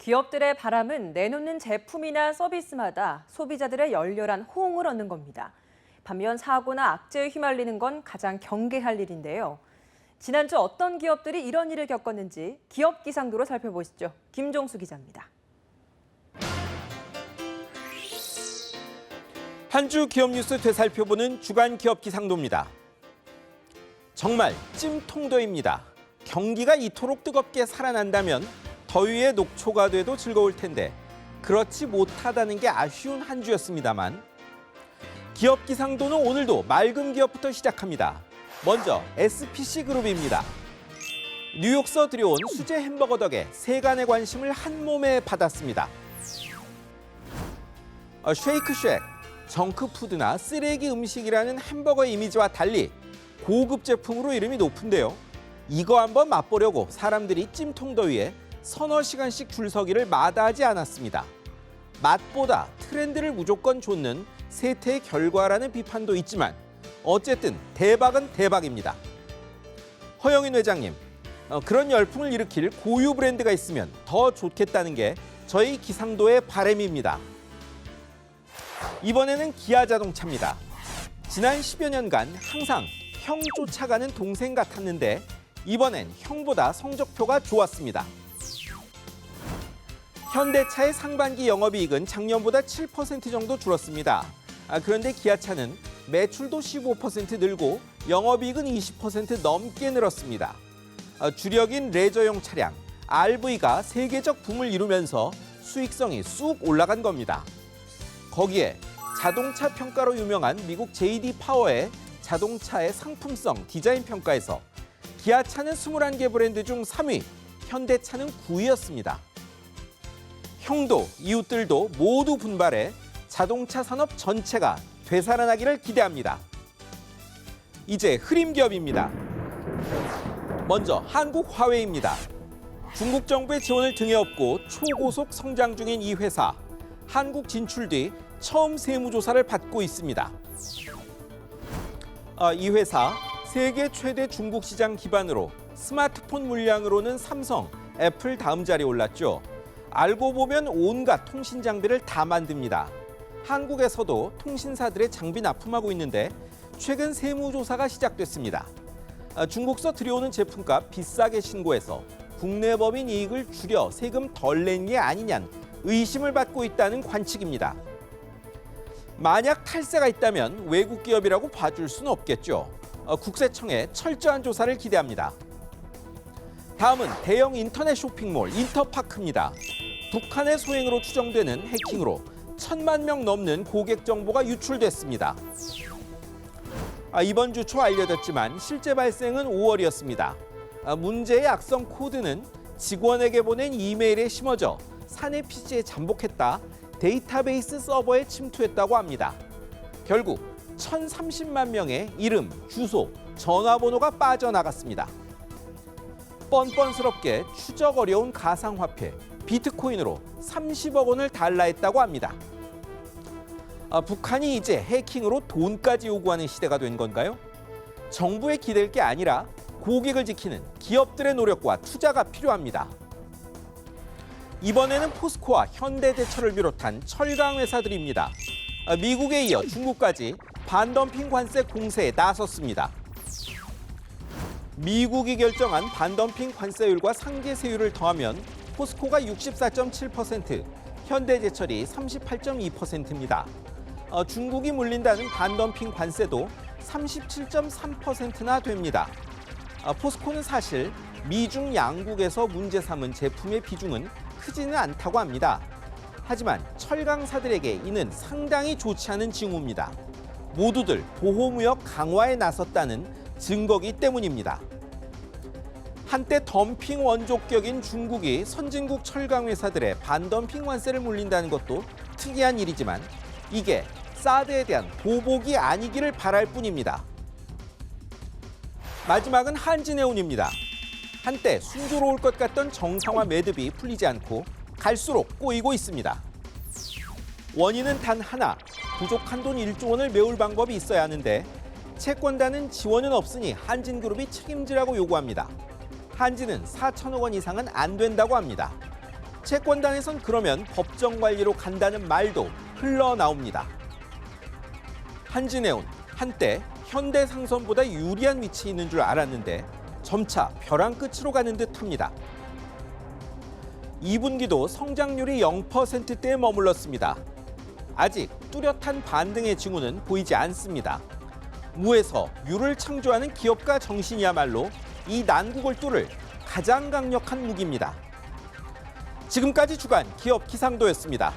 기업들의 바람은 내놓는 제품이나 서비스마다 소비자들의 열렬한 호응을 얻는 겁니다. 반면 사고나 악재에 휘말리는 건 가장 경계할 일인데요. 지난주 어떤 기업들이 이런 일을 겪었는지 기업 기상도로 살펴보시죠. 김종수 기자입니다. 한 주 기업 뉴스 되살펴보는 주간 기업 기상도입니다. 정말 찜통더위입니다. 경기가 이토록 뜨겁게 살아난다면 더위에 녹초가 돼도 즐거울 텐데 그렇지 못하다는 게 아쉬운 한 주였습니다만 기업 기상도는 오늘도 맑은 기업부터 시작합니다. 먼저 SPC그룹입니다. 뉴욕서 들여온 수제 햄버거 덕에 세간의 관심을 한 몸에 받았습니다. 쉐이크쉑, 정크푸드나 쓰레기 음식이라는 햄버거 이미지와 달리 고급 제품으로 이름이 높은데요. 이거 한번 맛보려고 사람들이 찜통더위에 서너 시간씩 줄서기를 마다하지 않았습니다. 맛보다 트렌드를 무조건 좇는 세태의 결과라는 비판도 있지만 어쨌든 대박은 대박입니다. 허영인 회장님, 그런 열풍을 일으킬 고유 브랜드가 있으면 더 좋겠다는 게 저희 기상도의 바람입니다. 이번에는 기아자동차입니다. 지난 10여 년간 항상 형 쫓아가는 동생 같았는데 이번엔 형보다 성적표가 좋았습니다. 현대차의 상반기 영업이익은 작년보다 7% 정도 줄었습니다. 그런데 기아차는 매출도 15% 늘고 영업이익은 20% 넘게 늘었습니다. 주력인 레저용 차량 RV가 세계적 붐을 이루면서 수익성이 쑥 올라간 겁니다. 거기에 자동차 평가로 유명한 미국 JD 파워의 자동차의 상품성 디자인 평가에서 기아차는 21개 브랜드 중 3위, 현대차는 9위였습니다. 형도 이웃들도 모두 분발해 자동차 산업 전체가 되살아나기를 기대합니다. 이제 흐림 기업입니다. 먼저 한국 화웨이입니다. 중국 정부의 지원을 등에 업고 초고속 성장 중인 이 회사. 한국 진출 뒤 처음 세무조사를 받고 있습니다. 이 회사 세계 최대 중국 시장 기반으로 스마트폰 물량으로는 삼성, 애플 다음 자리에 올랐죠. 알고 보면 온갖 통신 장비를 다 만듭니다. 한국에서도 통신사들의 장비 납품하고 있는데 최근 세무조사가 시작됐습니다. 중국서 들여오는 제품값 비싸게 신고해서 국내 법인 이익을 줄여 세금 덜 낸 게 아니냐는 의심을 받고 있다는 관측입니다. 만약 탈세가 있다면 외국 기업이라고 봐줄 수는 없겠죠. 국세청의 철저한 조사를 기대합니다. 다음은 대형 인터넷 쇼핑몰 인터파크입니다. 북한의 소행으로 추정되는 해킹으로 1,000만 명 넘는 고객 정보가 유출됐습니다. 이번 주 초 알려졌지만 실제 발생은 5월이었습니다. 문제의 악성 코드는 직원에게 보낸 이메일에 심어져 사내 PC에 잠복했다 데이터베이스 서버에 침투했다고 합니다. 결국 1,030만 명의 이름, 주소, 전화번호가 빠져나갔습니다. 뻔뻔스럽게 추적 어려운 가상화폐, 비트코인으로 30억 원을 달라했다고 합니다. 북한이 이제 해킹으로 돈까지 요구하는 시대가 된 건가요? 정부에 기댈 게 아니라 고객을 지키는 기업들의 노력과 투자가 필요합니다. 이번에는 포스코와 현대제철을 비롯한 철강 회사들입니다. 미국에 이어 중국까지 반덤핑 관세 공세에 나섰습니다. 미국이 결정한 반덤핑 관세율과 상계세율을 더하면 포스코가 64.7%, 현대제철이 38.2%입니다. 중국이 물린다는 반덤핑 관세도 37.3%나 됩니다. 포스코는 사실 미중 양국에서 문제 삼은 제품의 비중은 크지는 않다고 합니다. 하지만 철강사들에게 이는 상당히 좋지 않은 징후입니다. 모두들 보호무역 강화에 나섰다는 증거기 때문입니다. 한때 덤핑 원조격인 중국이 선진국 철강 회사들의 반덤핑 관세를 물린다는 것도 특이한 일이지만 이게 사드에 대한 보복이 아니기를 바랄 뿐입니다. 마지막은 한진해운입니다. 한때 순조로울 것 같던 정상화 매듭이 풀리지 않고 갈수록 꼬이고 있습니다. 원인은 단 하나, 부족한 돈 1조 원을 메울 방법이 있어야 하는데 채권단은 지원은 없으니 한진그룹이 책임지라고 요구합니다. 한진은 4천억 원 이상은 안 된다고 합니다. 채권단에선 그러면 법정 관리로 간다는 말도 흘러나옵니다. 한진해운 한때 현대상선보다 유리한 위치에 있는 줄 알았는데 점차 벼랑 끝으로 가는 듯합니다. 2분기도 성장률이 0%대에 머물렀습니다. 아직 뚜렷한 반등의 징후는 보이지 않습니다. 무에서 유를 창조하는 기업가 정신이야말로 이 난국을 뚫을 가장 강력한 무기입니다. 지금까지 주간 기업 기상도였습니다.